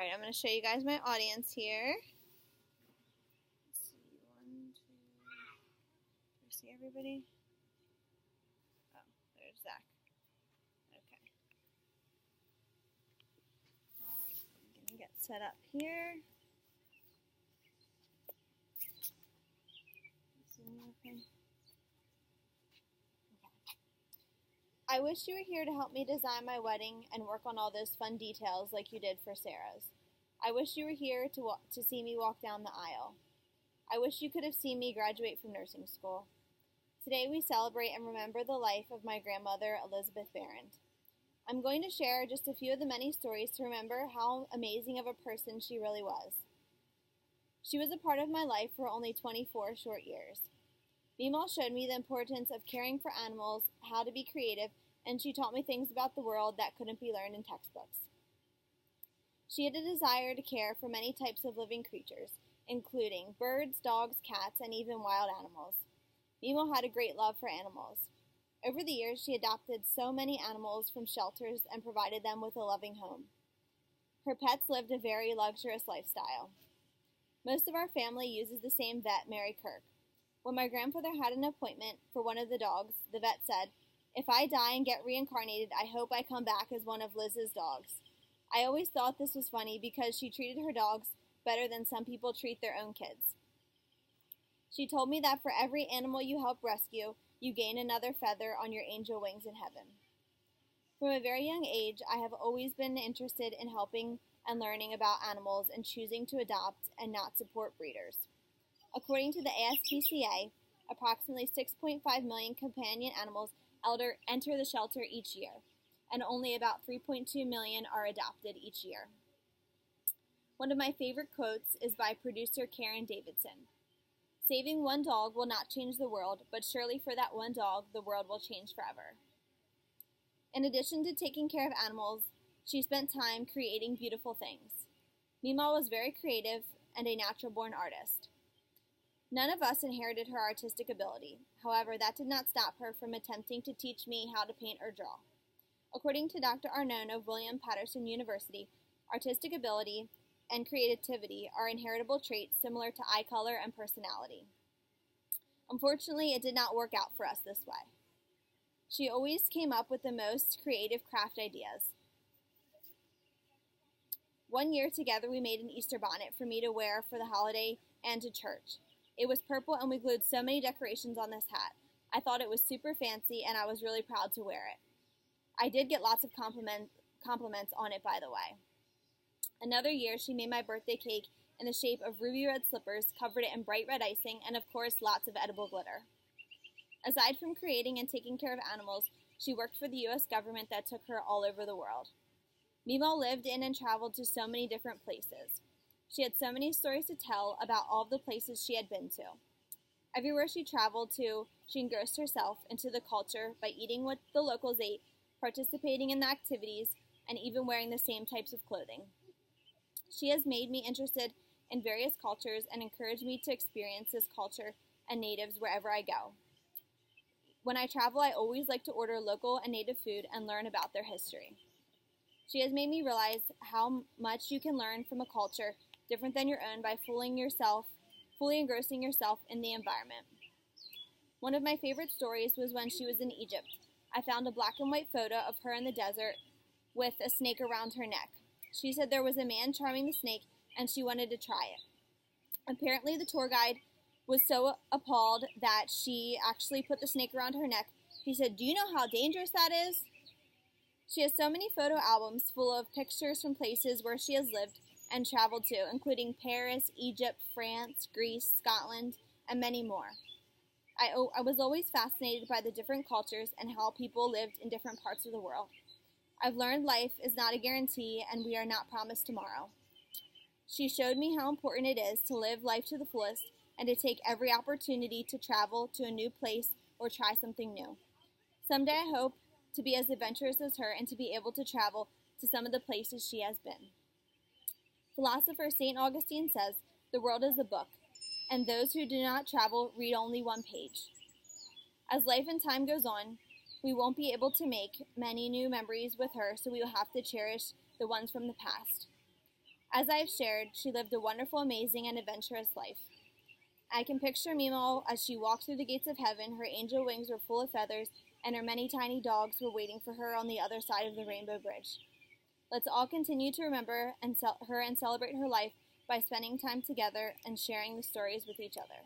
Alright, I'm going to show you guys my audience here. Let's see, 1, 2, do you see everybody? Oh, there's Zach. Okay. Alright, I'm going to get set up here. Okay. I wish you were here to help me design my wedding and work on all those fun details like you did for Sarah's. I wish you were here to see me walk down the aisle. I wish you could have seen me graduate from nursing school. Today we celebrate and remember the life of my grandmother, Elizabeth Barron. I'm going to share just a few of the many stories to remember how amazing of a person she really was. She was a part of my life for only 24 short years. Meemaw showed me the importance of caring for animals, how to be creative, and she taught me things about the world that couldn't be learned in textbooks. She had a desire to care for many types of living creatures, including birds, dogs, cats, and even wild animals. Meemaw had a great love for animals. Over the years, she adopted so many animals from shelters and provided them with a loving home. Her pets lived a very luxurious lifestyle. Most of our family uses the same vet, Mary Kirk. When my grandfather had an appointment for one of the dogs, the vet said, "If I die and get reincarnated, I hope I come back as one of Liz's dogs." I always thought this was funny because she treated her dogs better than some people treat their own kids. She told me that for every animal you help rescue, you gain another feather on your angel wings in heaven. From a very young age, I have always been interested in helping and learning about animals and choosing to adopt and not support breeders. According to the ASPCA, approximately 6.5 million companion animals enter the shelter each year, and only about 3.2 million are adopted each year. One of my favorite quotes is by producer Karen Davidson. "Saving one dog will not change the world, but surely for that one dog, the world will change forever." In addition to taking care of animals, she spent time creating beautiful things. Meemaw was very creative and a natural-born artist. None of us inherited her artistic ability. However, that did not stop her from attempting to teach me how to paint or draw. According to Dr. Arnone of William Patterson University, artistic ability and creativity are inheritable traits similar to eye color and personality. Unfortunately, it did not work out for us this way. She always came up with the most creative craft ideas. One year together, we made an Easter bonnet for me to wear for the holiday and to church. It was purple and we glued so many decorations on this hat. I thought it was super fancy and I was really proud to wear it. I did get lots of compliments on it, by the way. Another year, she made my birthday cake in the shape of ruby red slippers, covered it in bright red icing, and of course, lots of edible glitter. Aside from creating and taking care of animals, she worked for the U.S. government that took her all over the world. Meemaw lived in and traveled to so many different places. She had so many stories to tell about all of the places she had been to. Everywhere she traveled to, she engrossed herself into the culture by eating what the locals ate, participating in the activities, and even wearing the same types of clothing. She has made me interested in various cultures and encouraged me to experience this culture and natives wherever I go. When I travel, I always like to order local and native food and learn about their history. She has made me realize how much you can learn from a culture different than your own by fully engrossing yourself in the environment. One of my favorite stories was when she was in Egypt. I found a black and white photo of her in the desert with a snake around her neck. She said there was a man charming the snake and she wanted to try it. Apparently the tour guide was so appalled that she actually put the snake around her neck. He said, "Do you know how dangerous that is?" She has so many photo albums full of pictures from places where she has lived and traveled to, including Paris, Egypt, France, Greece, Scotland, and many more. I was always fascinated by the different cultures and how people lived in different parts of the world. I've learned life is not a guarantee and we are not promised tomorrow. She showed me how important it is to live life to the fullest and to take every opportunity to travel to a new place or try something new. Someday I hope to be as adventurous as her and to be able to travel to some of the places she has been. Philosopher St. Augustine says, "The world is a book, and those who do not travel read only one page." As life and time goes on, we won't be able to make many new memories with her, so we will have to cherish the ones from the past. As I've shared, she lived a wonderful, amazing, and adventurous life. I can picture Mimo as she walked through the gates of heaven. Her angel wings were full of feathers, and her many tiny dogs were waiting for her on the other side of the rainbow bridge. Let's all continue to remember her and celebrate her life by spending time together and sharing the stories with each other.